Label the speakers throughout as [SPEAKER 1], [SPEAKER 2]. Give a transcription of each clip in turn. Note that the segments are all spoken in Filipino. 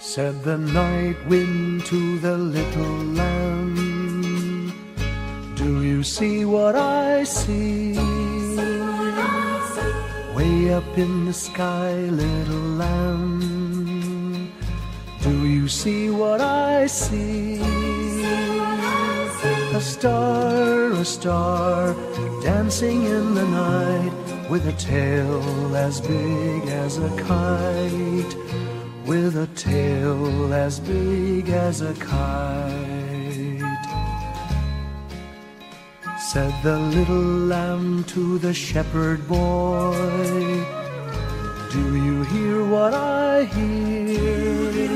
[SPEAKER 1] Said the night wind to the little lamb, do you see what I see? Way up in the sky, little lamb, do you see what I see? A star, dancing in the night, with a tail as big as a kite, with a tail as big as a kite. Said the little lamb to the shepherd boy, do you hear what I hear?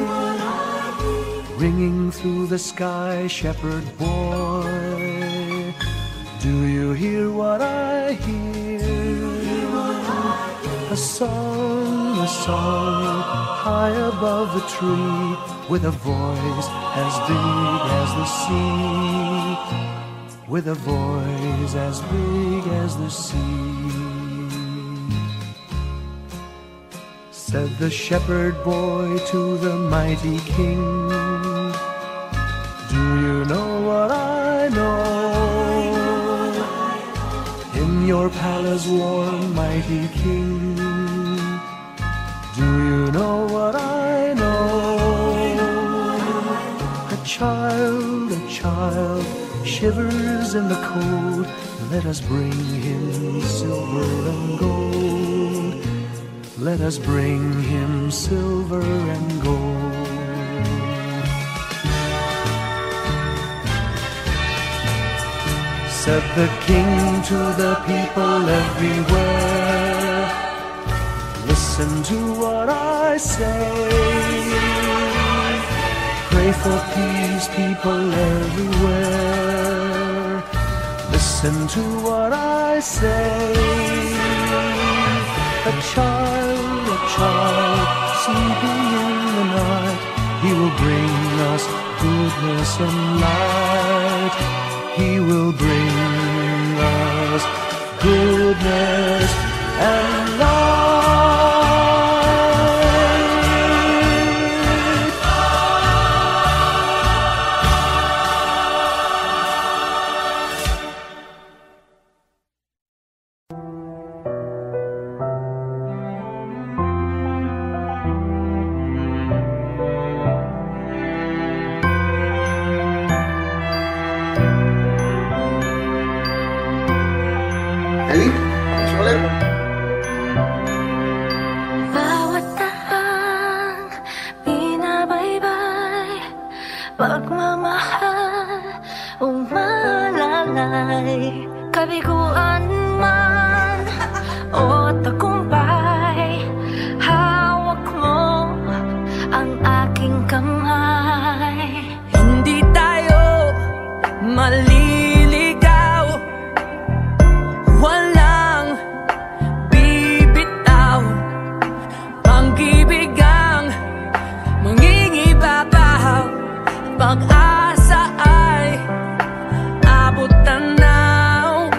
[SPEAKER 1] Ringing through the sky, shepherd boy, do you hear what I hear? A song, high above the tree, with a voice as big as the sea, with a voice as big as the sea. Said the shepherd boy to the mighty king, do you know what I know? In your palace warm, mighty king, do you know what I know? A child shivers in the cold, let us bring him silver and gold. Let us bring him silver and gold. Said the king to the people everywhere, listen to what I say. Pray for peace, people everywhere, listen to what I say. A child sleeping in the night, he will bring us goodness and light. He will bring us goodness and light.
[SPEAKER 2] Bawat tahang binabaybay, pagmamahal umalalay. Kabiguan man o tagumpay, hawak mo ang aking kamay. Hindi tayo maliligaw, walang bibitaw. Pag-ibig ang mangingibabaw, pag-asa ay abot tanaw.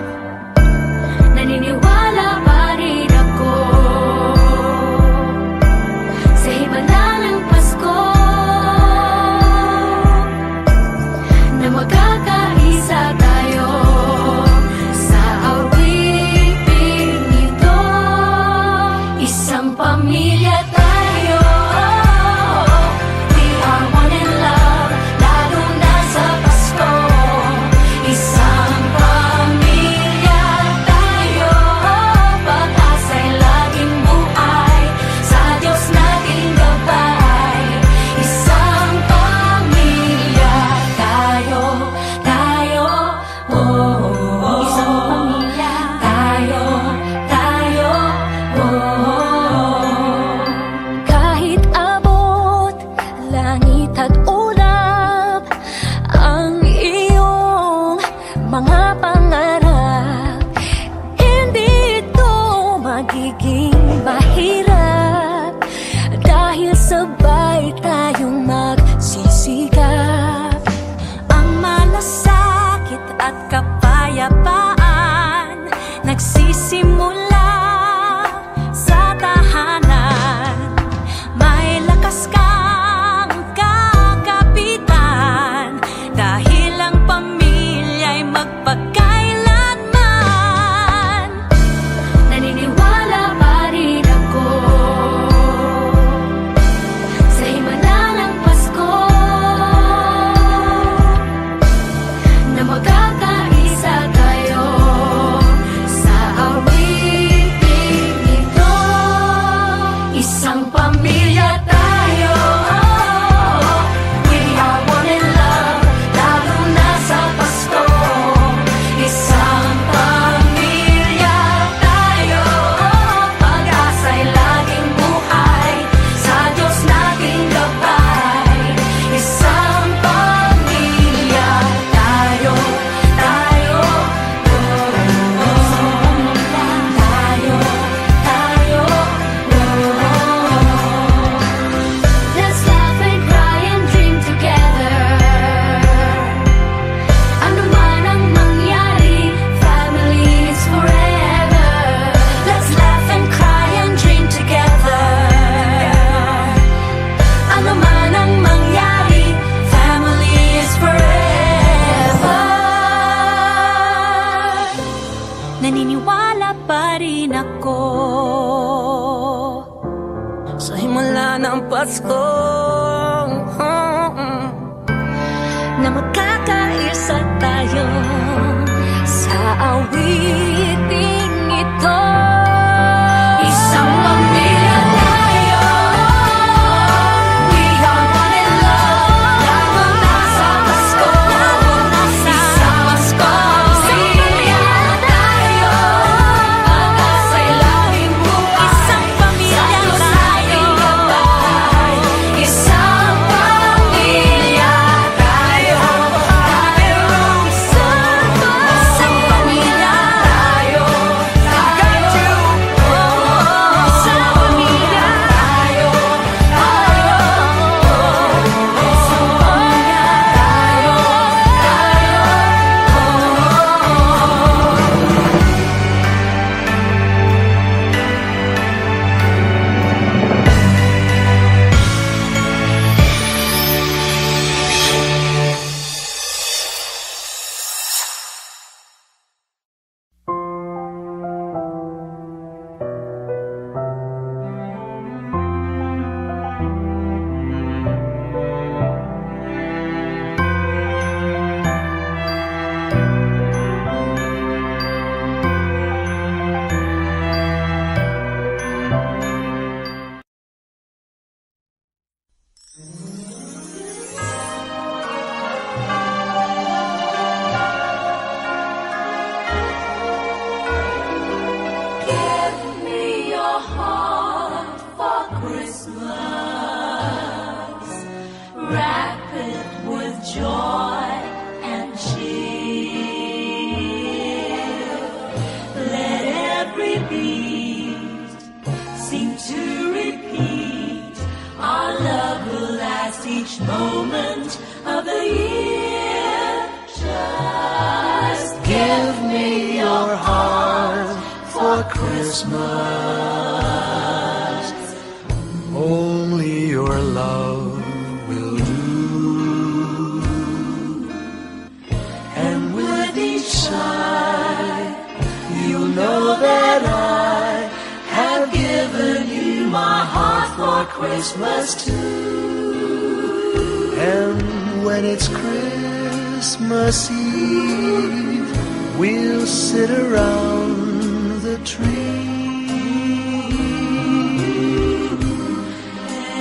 [SPEAKER 2] naniniwala pa rin ako sa himala ng Pasko, na magkakaisa tayo sa awiting ito. Isang pamilya tayo, we are one in love. Lalo na sa Pasko, isang Pasko. Pamilya tayo, pag-asa'y laging buhay. Isang pamilya tayo, isang pamilya tayo. Isang pamilya tayo. Each moment of the year, just give me your heart for Christmas. Only your love will do. And with each sigh, you'll know that I have given you my heart for Christmas too. And when it's Christmas Eve, we'll sit around the tree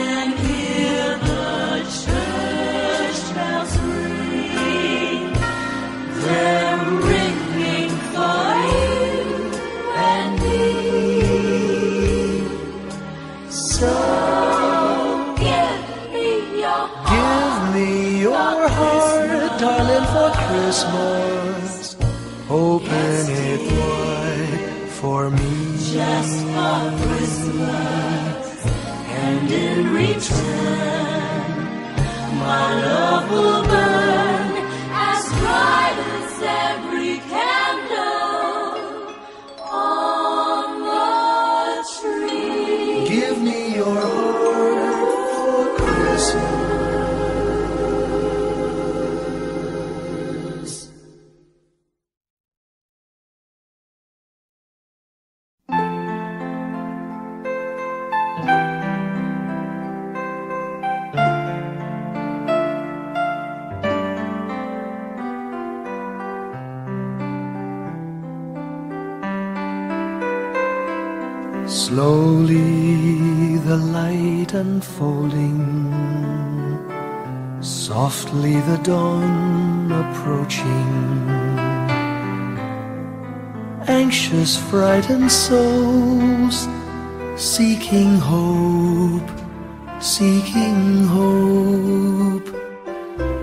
[SPEAKER 2] and hear the church bells ring. They're ringing for you and me. So your heart, darling, for Christmas. Open it wide for me. Just for Christmas. And in return, my love will burn as bright as every candle on the tree. Give me your heart for Christmas. Slowly the light unfolding, softly the dawn approaching. Anxious, frightened souls seeking hope, seeking hope.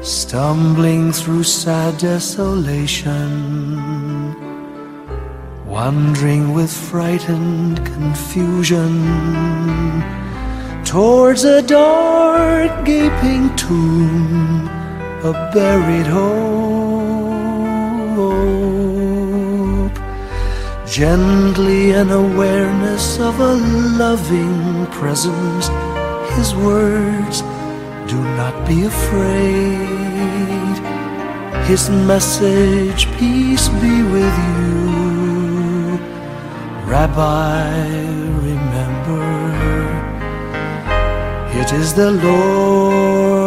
[SPEAKER 2] Stumbling through sad desolation, wandering with frightened confusion towards a dark gaping tomb, a buried hope. Gently an awareness of a loving presence, His words, do not be afraid. His message, peace be with you.
[SPEAKER 1] Rabbi, remember, it is the Lord.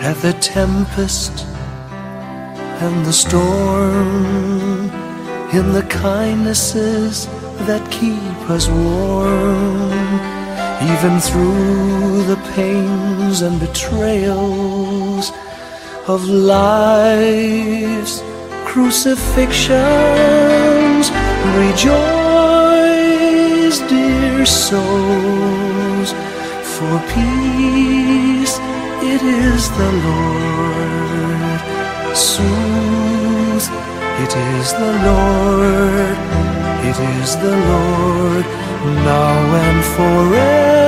[SPEAKER 1] At the tempest and the storm, in the kindnesses that keep us warm, even through the pains and betrayals of life's crucifixions. Rejoice, dear souls, for peace it is the Lord. Soothe, it is the Lord, it is the Lord, now and forever.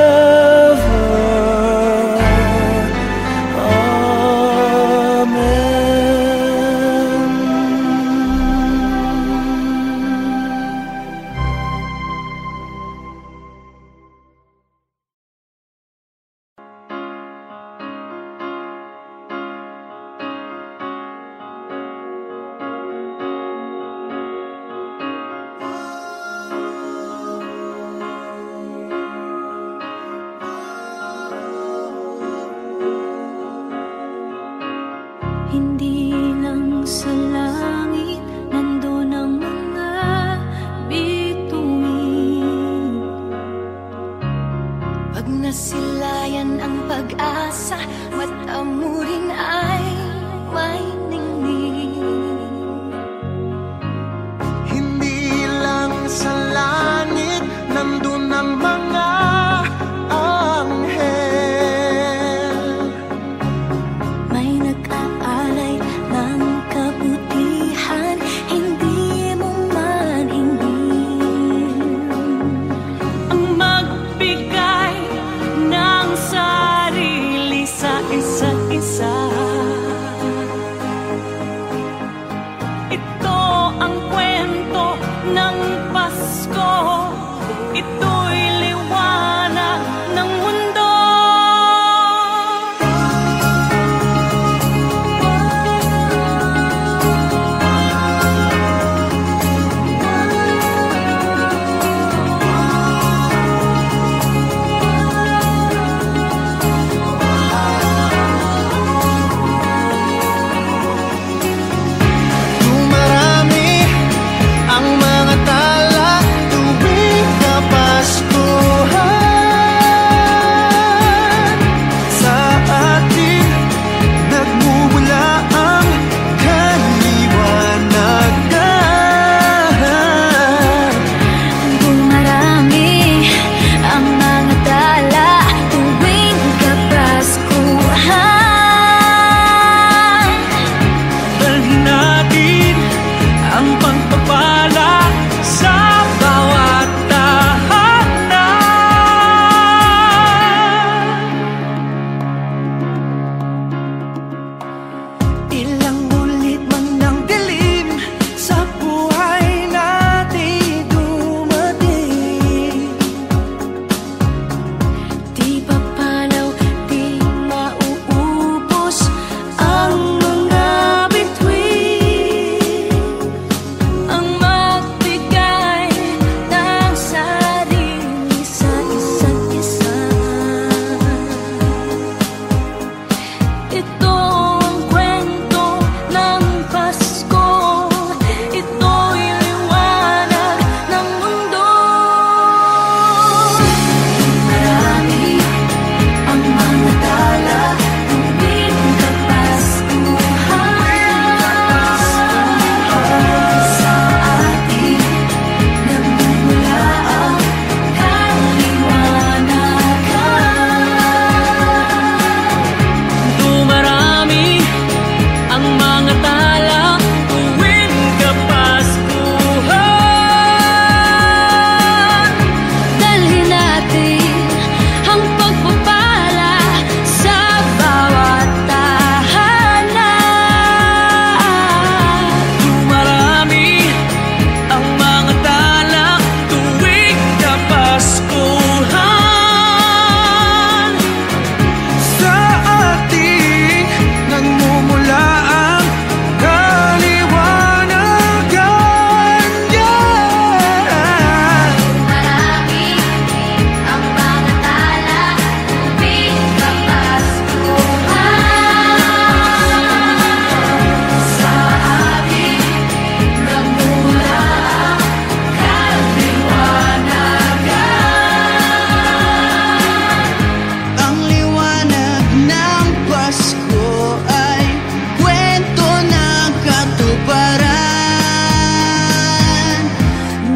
[SPEAKER 2] kapatawaran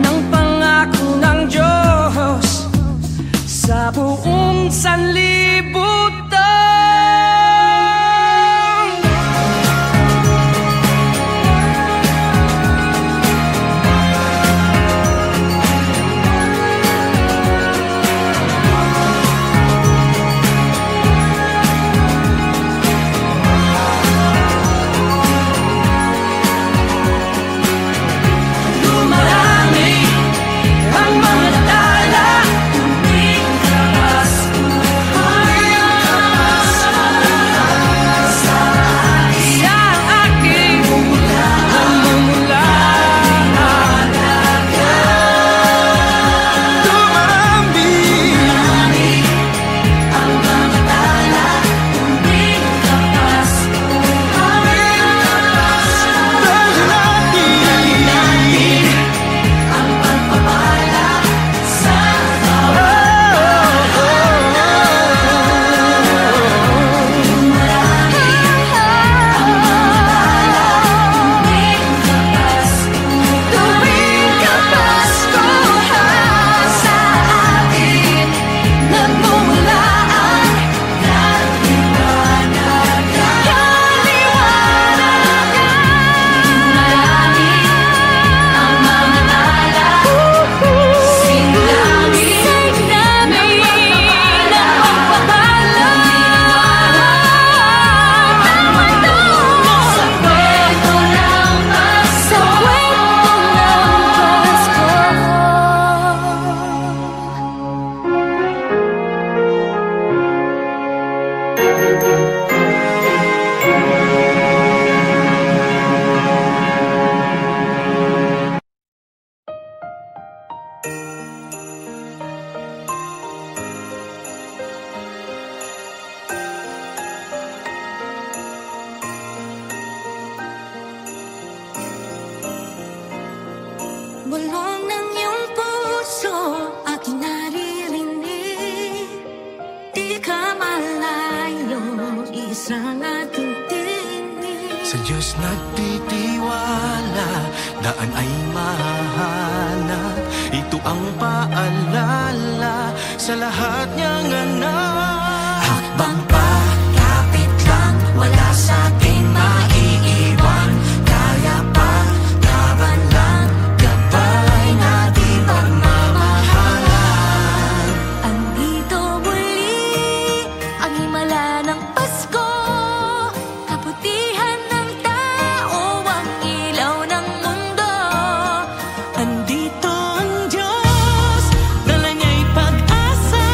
[SPEAKER 2] ng pangako ng Diyos sa buong sanlibutan.
[SPEAKER 3] Bulong ng iyong puso, aking naririnig. Di ka malayo, isang ating tinig.
[SPEAKER 1] Sa Diyos nagtitiwala, daan ay mahahanap. Ito ang paalala sa lahat niyang anak.
[SPEAKER 3] Hakbang pa, kapit lang, wala sa ating maiiwan. Kaya pa, laban lang, gabay na di pagmamahalan. Andito muli, ang himala ng Pasko. Kabutihan ng tao, ang ilaw ng mundo.
[SPEAKER 2] Andito ang Diyos, dala niya'y pag-asa.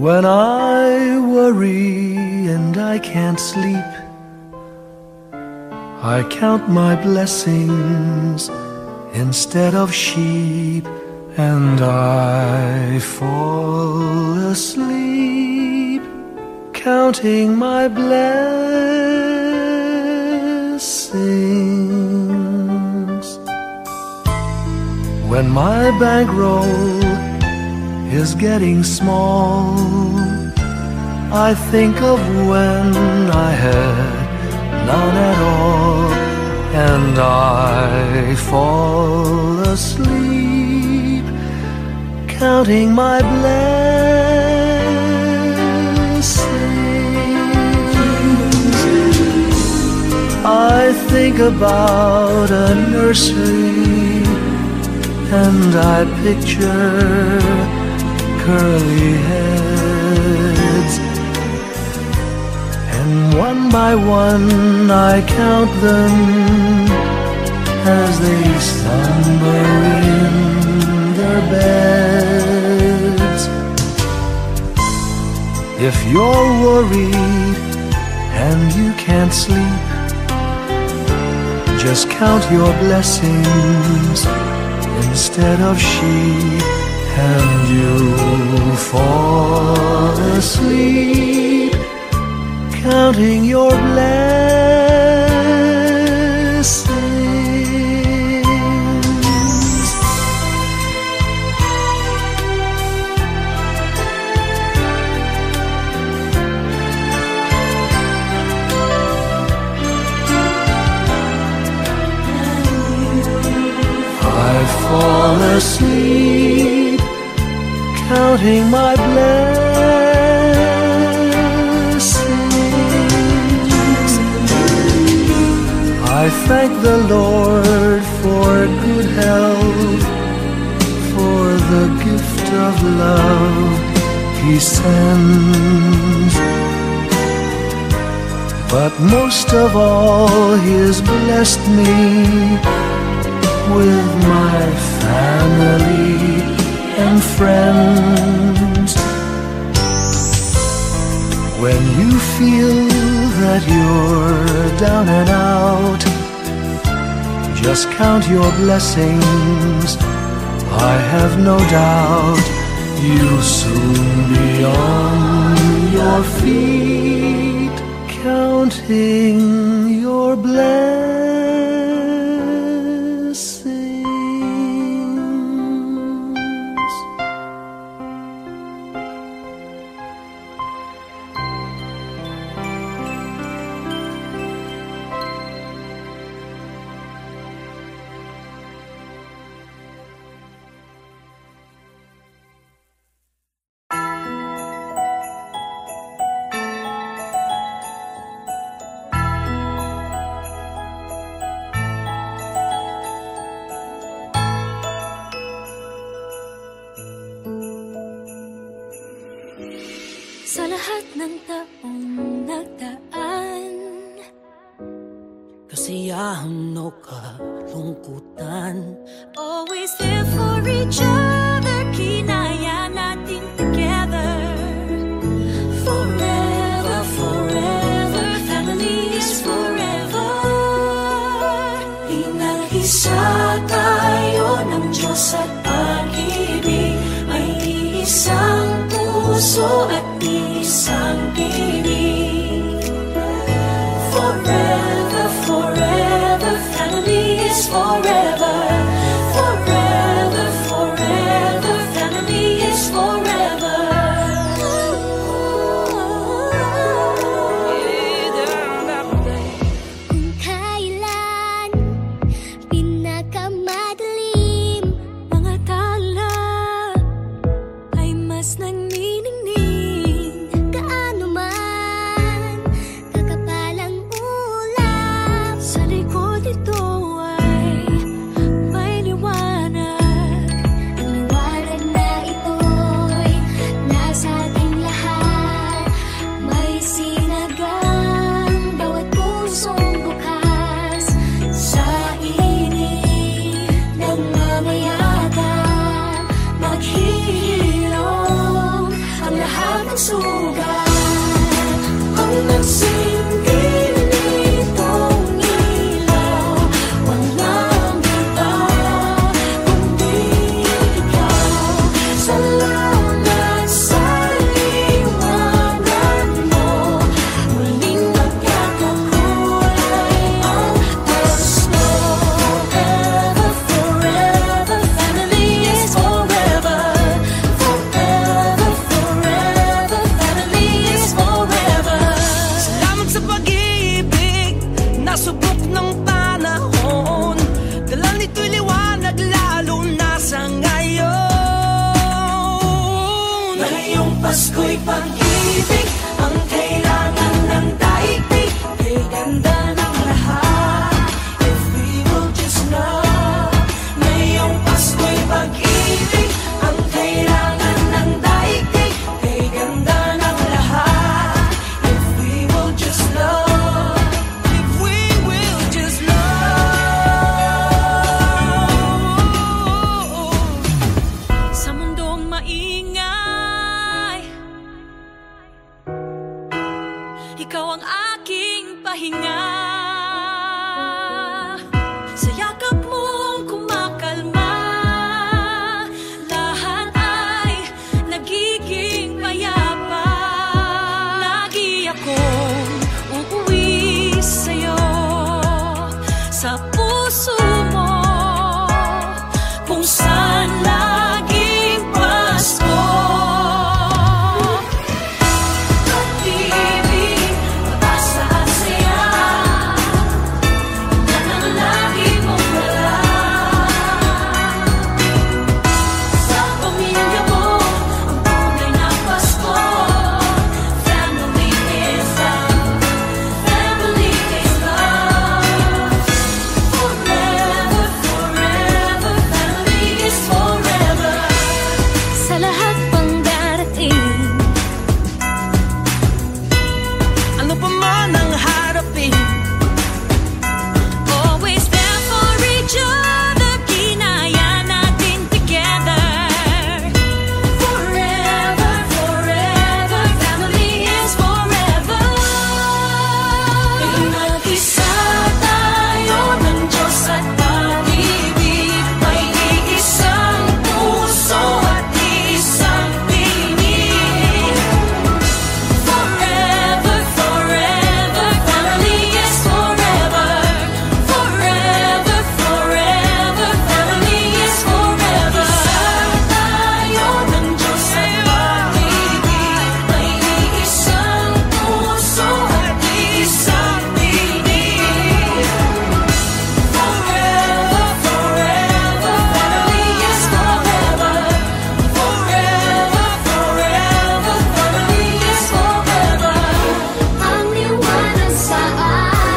[SPEAKER 1] When I worry and I can't sleep, I count my blessings instead of sheep, and I fall asleep counting my blessings. When my bankroll is getting small, I think of when I had none at all, and I fall asleep counting my blessings. I think about a nursery, and I picture curly heads, and one by one I count them as they slumber in their beds. If you're worried and you can't sleep, just count your blessings instead of sheep, and you'll fall asleep counting your blessings. I fall asleep counting my blessings. I thank the Lord for good health, for the gift of love He sends. But most of all, He has blessed me with my family and friends. When you feel that you're down and out, just count your blessings. I have no doubt you'll soon be on your feet, counting your blessings.
[SPEAKER 4] Sa lahat ng taong nagdaan, kasiyahan o kalungkutan, always there for each other, kinaya natin together. Forever, forever, family is forever. Pinag-isa tayo ng Diyos at pag-ibig, may isang puso at isang tinig. Forever, forever, family is forever. Forever, forever, family is forever. Kung kailan pinakamadilim, mga tala ay mas nagniningning. ikaw ang aking pahinga. Sa yakap mong kumakalma, lahat ay nagiging payapa. Lagi akong uuwi sa'yo, sa puso mo, kung saan laging Pasko. Pag-ibig, pag-asa at saya, yan ang lagi mong dala. Sa pamilya mo, ang tunay na Pasko. Family is love, family is love. Forever, forever, family is forever. Sa lahat pang darating,
[SPEAKER 3] Ano pa man ang harapin,
[SPEAKER 4] always there for each other, kinaya natin together. Forever, forever, family is forever. Nag-isa tayo ng Diyos at pag-ibig, may iisang puso at isang tinig. Forever, forever, family is forever. Forever, forever, family is forever. Tayo ng Diyos at pag-ibig, may iisang puso at isang tinig. Forever, forever, family is forever. Forever, forever, family is forever. Ang liwanag sa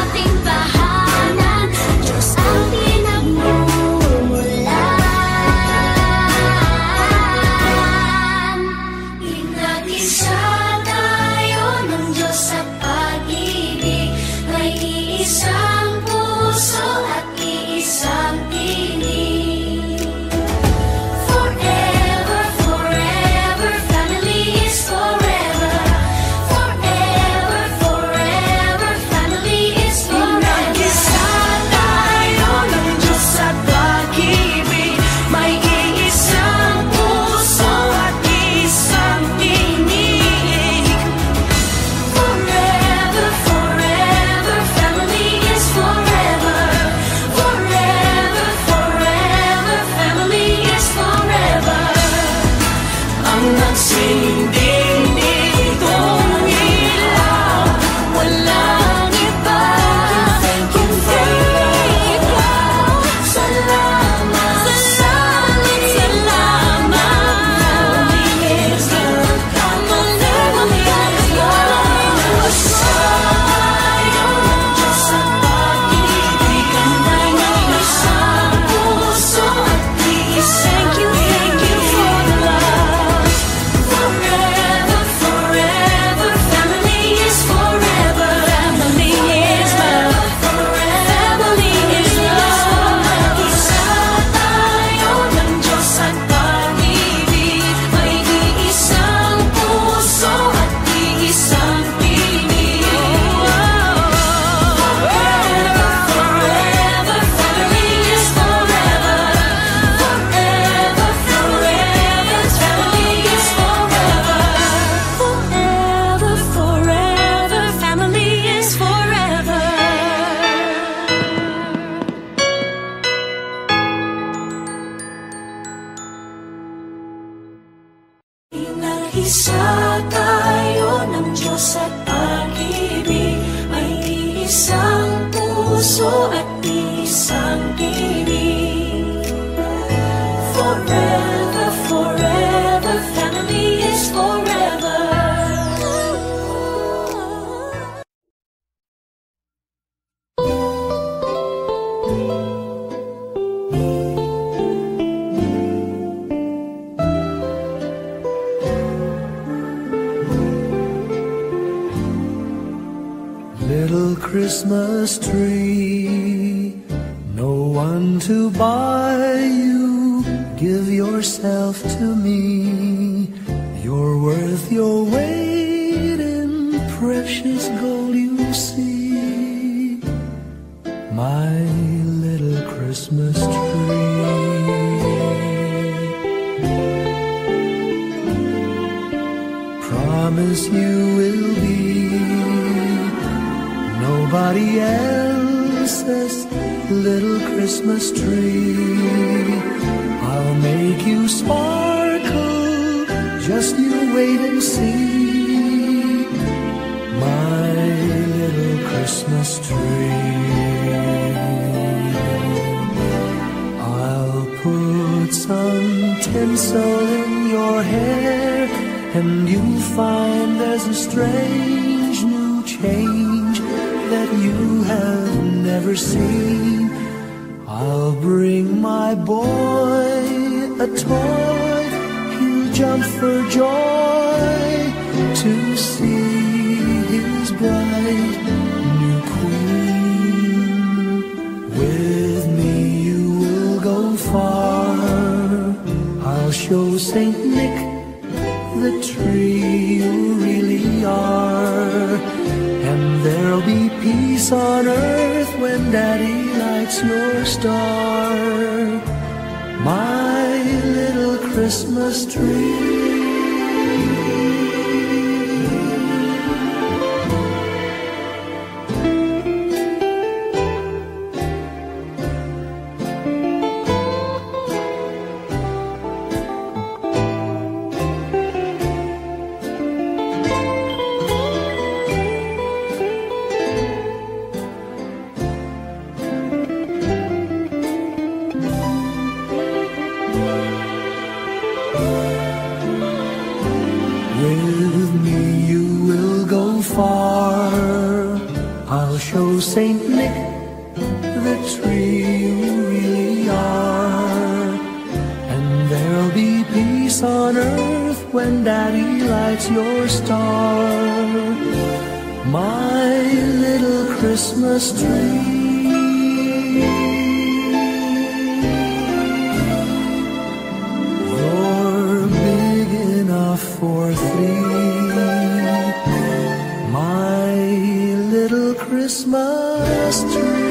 [SPEAKER 4] ating tahanan, Diyos ang pinagmumulan. Inag-isa tayo ng Diyos at pag-ibig, may iisang puso at iisang tinig. Forever, forever, family is forever. Forever, forever, family is forever. Inag-isa tayo ng Diyos at pag-ibig, may iisang puso at isang tinig. Forever, forever, family is forever. Forever, forever, family is forever. Ang nagsinding nitong ilaw, walang iba kundi ikaw. Salamat, salamat, salamat. Is love, family is love. Tayo ng Diyos at pag-ibig, kanay ng isang puso at iisang tinig. Thank you for the love. Forever, forever, family is forever. Family is love. Family is love. Isa tayo ng Diyos at pag-ibig, may iisang puso at iisang tinig. Forever, forever, family is forever. Forever, forever, family is forever. Forever, forever, family is forever. Inag-isa tayo ng Diyos at pag-ibig, may iisang puso at isang tinig. Forever, forever, family is forever.
[SPEAKER 1] Little Christmas tree, no one to buy you. Give yourself to me. You're worth your weight in precious gold you see, my little Christmas tree. Promise you will be nobody else's little Christmas tree. I'll make you sparkle, just you wait and see, my little Christmas tree. I'll put some tinsel in your hair, and you'll find there's a strange new change that you have never seen. I'll bring my boy a toy, he'll jump for joy to see his bright new queen. With me you will go far, I'll show Saint Nick the tree you really are, and there'll be peace on earth when Daddy lights your star, my little Christmas tree. With me you will go far, I'll show Saint Nick the tree you really are, and there'll be peace on earth when Daddy lights your star, my little Christmas tree. For three, my little Christmas tree.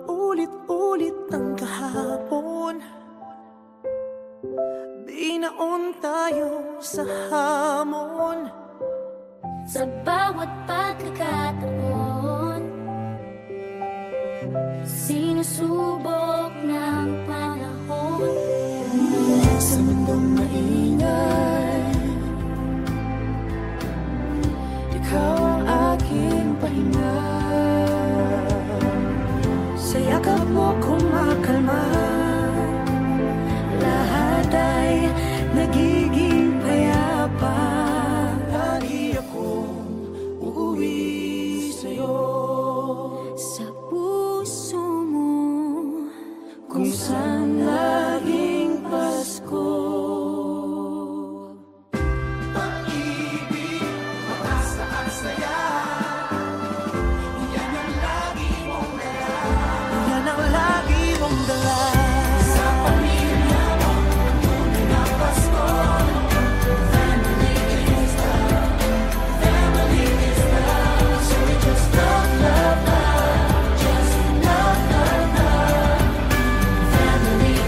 [SPEAKER 5] Paulit-ulit ang kahapon, binaon tayo sa hamon.
[SPEAKER 4] Sa bawat pagkakataon, sinusubok ng panahon.
[SPEAKER 5] Sa mundong maingay, ikaw ang aking pahinga. Sa yakap mo kumakalma, lahat ay nagiging payapa. Lagi akong uuwi sa'yo,
[SPEAKER 4] Sa puso mo,
[SPEAKER 5] kung saan laging Pasko. Pag-ibig, mataas na saya, yan ang lagi mong dala. Yan ang lagi mong dala. Sa pamilya mo, tunay na Pasko. Family is love, family is love. So we just love, love, love, just love, love, love. Family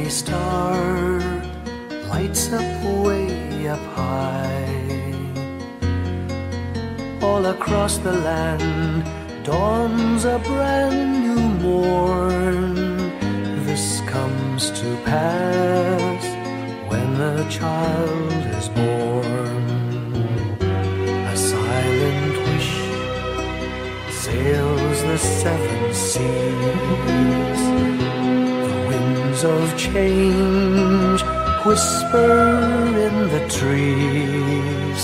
[SPEAKER 1] A star lights up way up high. All across the land dawns a brand new morn. This comes to pass when a child is born. A silent wish sails the seven seas. The winds of change whisper in the trees,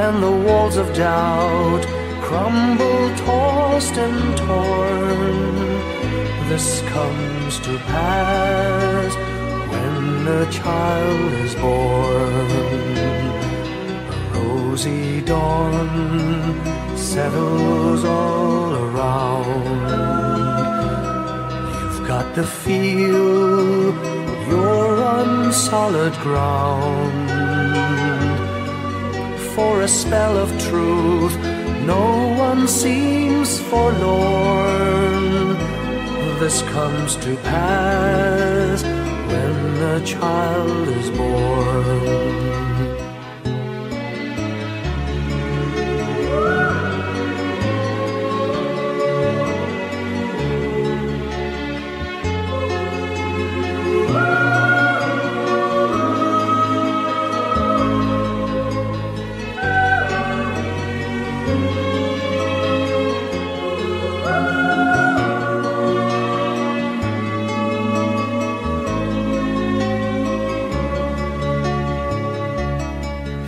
[SPEAKER 1] and the walls of doubt crumble, tossed and torn. This comes to pass when a child is born. A rosy dawn settles all around. You've got to feel you're on solid ground. For a spell of truth, no one seems forlorn. This comes to pass when a child is born.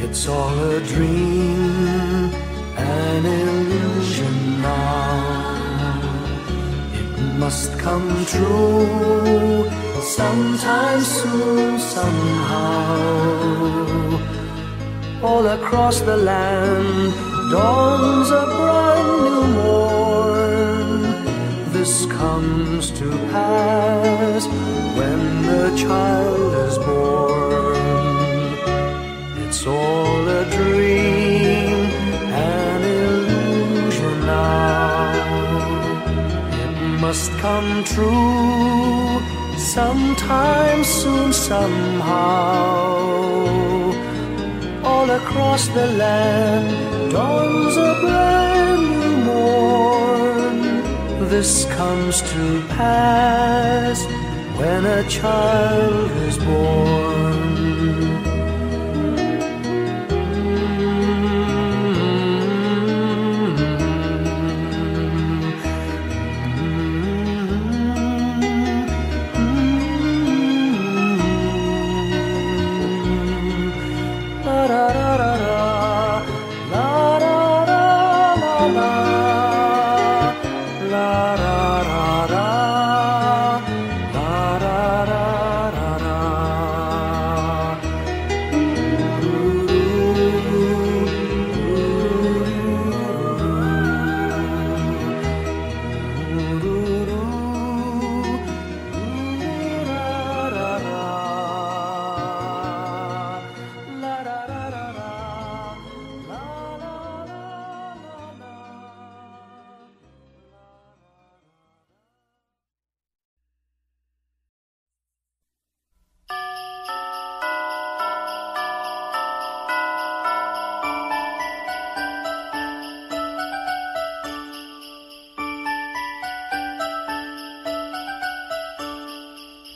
[SPEAKER 1] It's all a dream, an illusion now. It must come true sometime soon, somehow. All across the land dawns a brand new morn. This comes to pass when the child is born. It's all a dream, an illusion now. It must come true sometime soon, somehow. All across the land dawns a brand new morn. This comes to pass when a child is born.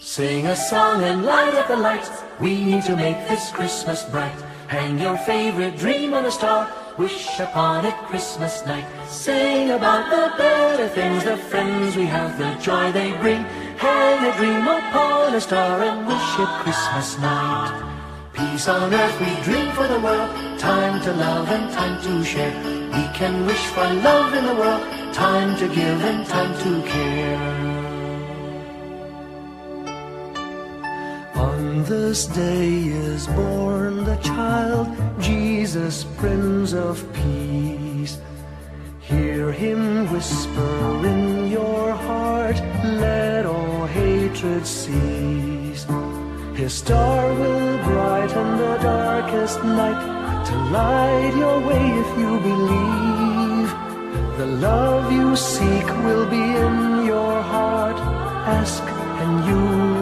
[SPEAKER 2] Sing a song and light up the lights. We need to make this Christmas bright. Hang your favorite dream on a star. Wish upon it Christmas night. Sing about the better things, the friends we have, the joy they bring. Hang a dream upon a star and wish it Christmas night. Peace on earth we dream for the world. Time to love and time to share. We can wish for love in the world. Time to give and time to care.
[SPEAKER 1] On this day is born the child, Jesus, Prince of Peace. Hear him whisper in your heart, let all hatred cease. His star will brighten the darkest night, to light your way if you believe. The love you seek will be in your heart, ask and you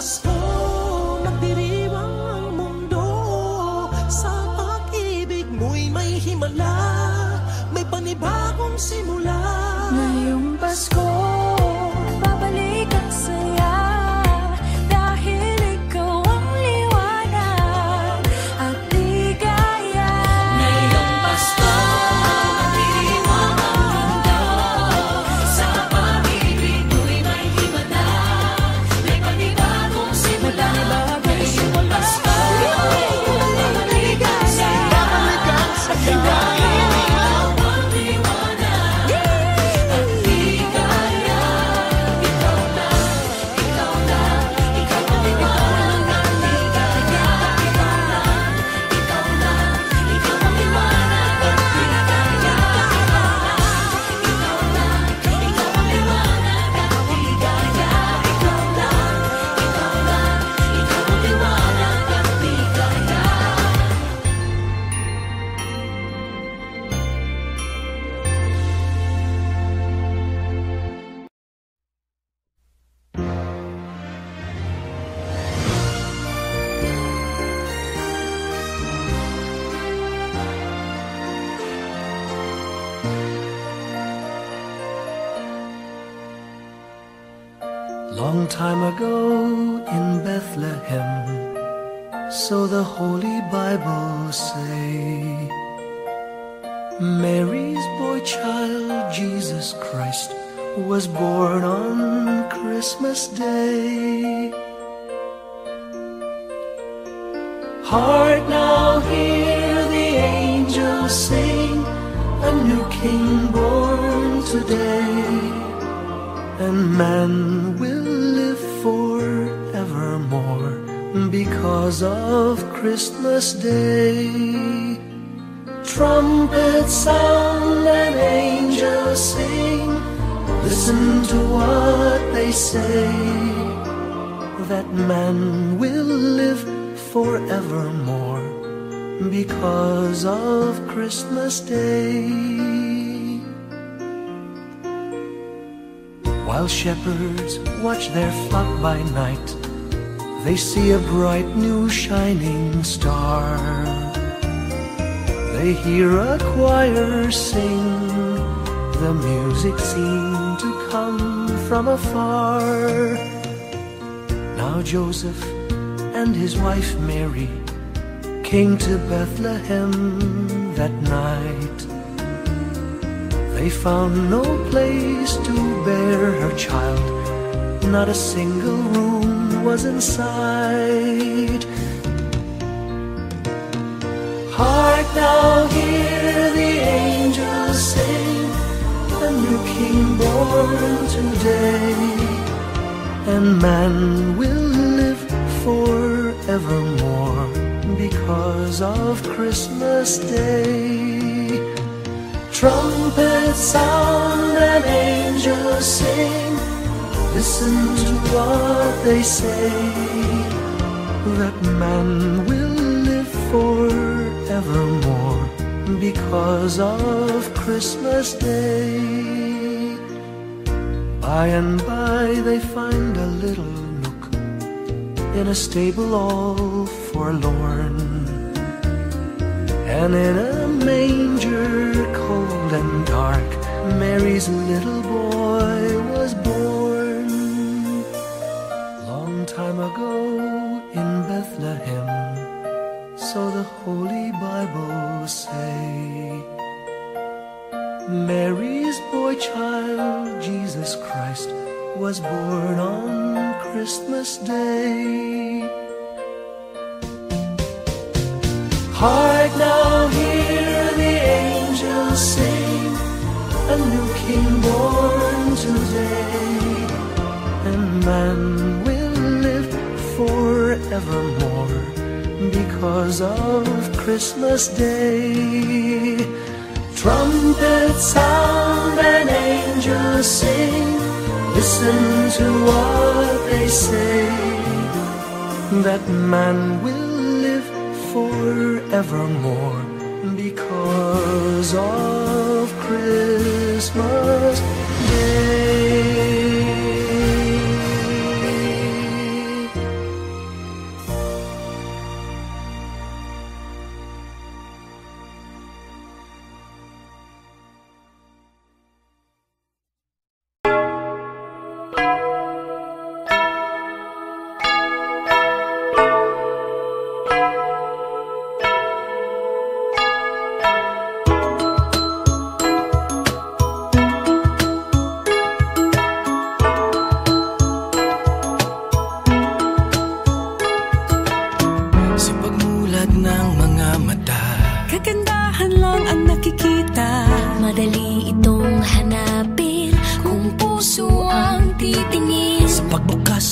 [SPEAKER 5] Pasko, magdiriwang ang mundo. Sa pag-ibig mo'y may himala, may panibagong simula.
[SPEAKER 4] Ngayong Pasko, babalik ang saya, dahil ikaw ang liwanag at ligaya.
[SPEAKER 2] Ngayong Pasko, magdiriwang ang mundo. Sa pag-ibig mo'y may himala, may panibagong simula. Ngayong Pasko, babalik ang saya, dahil ikaw ang liwanag at ligaya. Ikaw na, ikaw na, ikaw ang liwanag at ligaya. Ikaw na, ikaw na, ikaw ang liwanag at ligaya. Ikaw na, ikaw ang liwanag at ligaya. Ikaw na, ikaw na, ikaw ang liwanag at ligaya.
[SPEAKER 1] Long time ago in Bethlehem, so the Holy Bible say, Mary's boy child, Jesus Christ, was born on Christmas Day. Hark now, hear the angels sing, a new King born today, and man will live forevermore because of Christmas Day. Trumpets sound and angels sing, listen to what they say, that man will live forevermore because of Christmas Day. While shepherds watch their flock by night, they see a bright new shining star. They hear a choir sing, the music seemed to come from afar. Now Joseph and his wife Mary came to Bethlehem that night. They found no place to bear her child, not a single room was in sight. Hark now, hear the angels sing, a new King born today, and man will live forevermore because of Christmas Day. Trumpets sound and angels sing, listen to what they say, that man will live forevermore because of Christmas Day. By and by they find a little nook in a stable all forlorn, and in a manger cold and dark, Mary's little boy was born. Long time ago in Bethlehem, so the Holy Bible say, Mary's boy child, Jesus Christ, was born on Christmas Day. Hark now, hear the angels sing, a new King born today, and man will live forevermore because of Christmas Day. Trumpets sound and angels sing, listen to what they say, that man will live forevermore because of Christmas Day.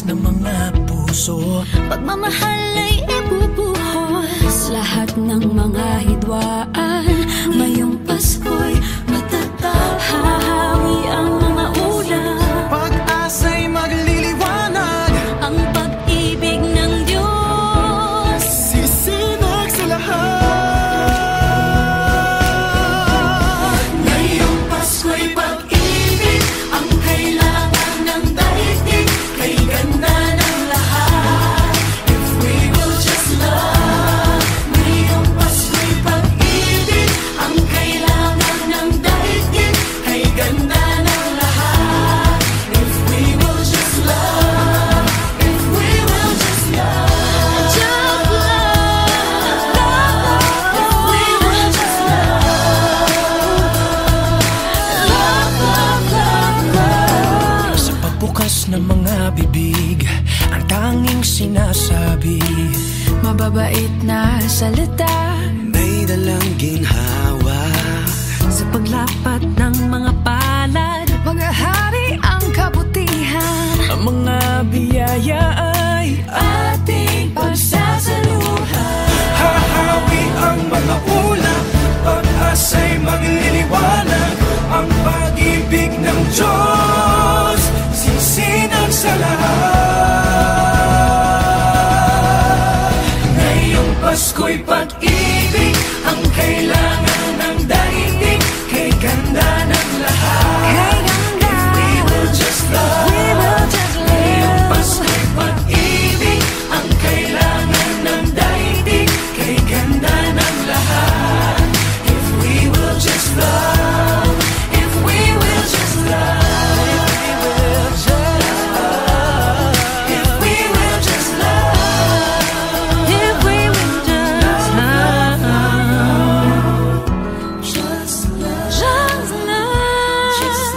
[SPEAKER 3] ng mga puso.
[SPEAKER 4] Pagmamahal ay ibubuhos lahat ng mga hidwaan. Ngayong Pasko'y matatag, hahawi ang mga ulan.
[SPEAKER 3] Pag-asa'y magliliwanag,
[SPEAKER 4] Ang pag-ibig ng Diyos
[SPEAKER 3] sisinag sa lahat.
[SPEAKER 2] Ngayong Pasko'y pag-ibig ang kailangan ng daigdig. Kay ganda ng lahat, if we will just love. Ngayong Pasko'y pag-ibig ang kailangan ng daigdig. Kay ganda ng lahat, if we will just love. If we will just love.
[SPEAKER 4] just love,
[SPEAKER 2] If we will just love.
[SPEAKER 3] Sa pagbukas ng mga bibig, ang tanging sinasabi,
[SPEAKER 4] mababait na salita.
[SPEAKER 3] may dalang ginhawa.
[SPEAKER 4] Sa paglapat ng mga palad, mga hari ang kabutihan.
[SPEAKER 3] Ang mga biyaya ay
[SPEAKER 4] Ating pagsasaluhan.
[SPEAKER 3] hahawi ang mga ulap. Pag-asa'y magliliwanag, ang pag-ibig ng Diyos sisinag sa lahat.
[SPEAKER 2] Ngayong Pasko'y pag-ibig ang kailangan ng daigdig. Kay ganda ng lahat,
[SPEAKER 4] Kay ganda,
[SPEAKER 2] if we will just love.
[SPEAKER 4] we will just
[SPEAKER 2] Ngayong
[SPEAKER 4] live.
[SPEAKER 2] Pasko'y pag-ibig ang kailangan ng daigdig. Kay ganda ng lahat, if we will just love. If we will just love. If we will just love.
[SPEAKER 4] If we will just love,
[SPEAKER 2] Just love.
[SPEAKER 4] just love,
[SPEAKER 2] Just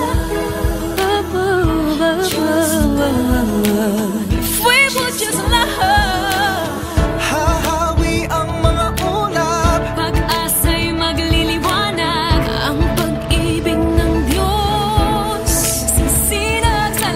[SPEAKER 4] if we will just love.
[SPEAKER 3] Hahawi ang mga ulap.
[SPEAKER 4] Pag-asa'y magliliwanag, ang pag-ibig ng Diyos sisinag sa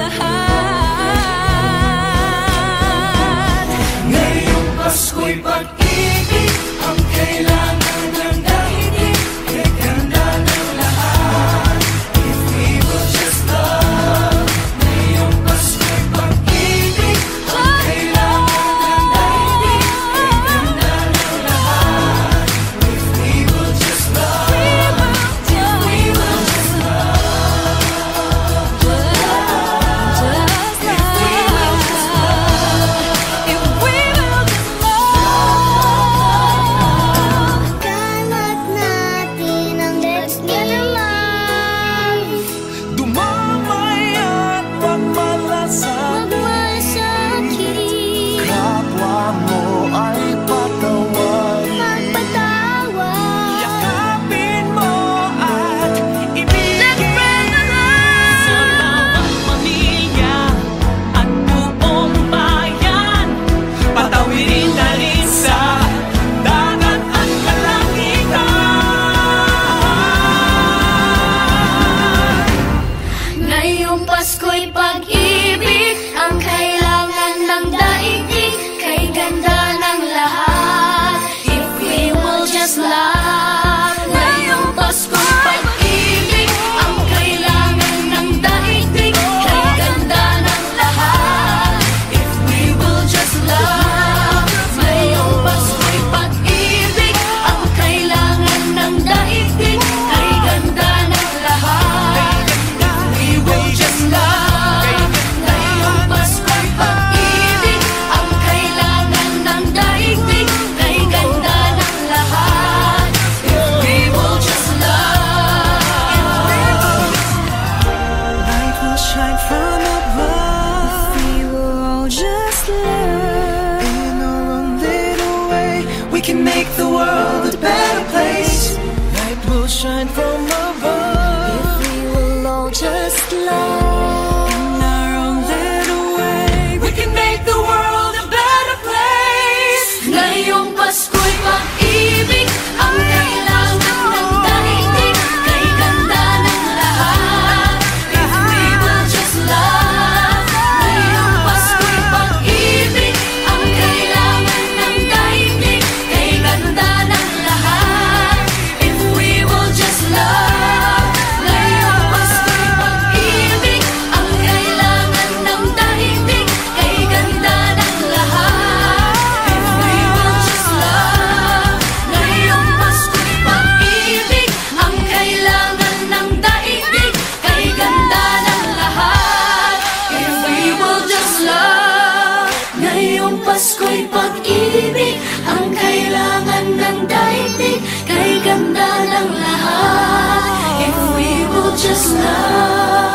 [SPEAKER 4] lahat.
[SPEAKER 2] Ngayong Pasko'y pag-ibig ang kailangan ng daigdig. Kay ganda ng lahat, if we will just love. Ngayong Pasko'y pag-ibig ang kailangan ng daigdig. Kay ganda ng lahat, if we will just love. If we will just love.
[SPEAKER 6] Kalat natin ang let's get alive.
[SPEAKER 3] Dumamay at pagmalasakit.
[SPEAKER 6] Magmasakit,
[SPEAKER 1] Kapwa mo ay patawarin.
[SPEAKER 6] magpatawad.
[SPEAKER 3] Yakapin mo at ibigin.
[SPEAKER 4] Sa bawat pamilya at buong bayan,
[SPEAKER 3] Patawirin na rin sa dagat at kalangitan.
[SPEAKER 6] Ngayong Pasko'y pag-ibig ang kailangan ng daigdig. Kay ganda ng lahat, if we will just love. Ngayong Pasko'y pag-ibig ang kailangan ng daigdig. Kay ganda ng lahat, if we will just love. Ngayong Pasko'y pag-ibig ang kailangan ng daigdig. Kay ganda ng lahat, we will just love. Ngayong Pasko'y pag-ibig ang kailangan ng daigdig. Kay ganda ng lahat, if we will just love.
[SPEAKER 3] Light will shine from above.
[SPEAKER 4] we will all just love.
[SPEAKER 3] In our own little way, we can make the world a better place. Light will shine from above.
[SPEAKER 4] We will all just love.
[SPEAKER 3] In our own little way, we can make the world a better place.
[SPEAKER 6] Ngayong Pasko'y pag-ibig ang kailangan ng daigdig. Kay ganda ng lahat, if we will just love. Ngayong Pasko'y Pasko'y pag-ibig, ang kailangan ng daigdig, kay ganda ng lahat. If we will just love.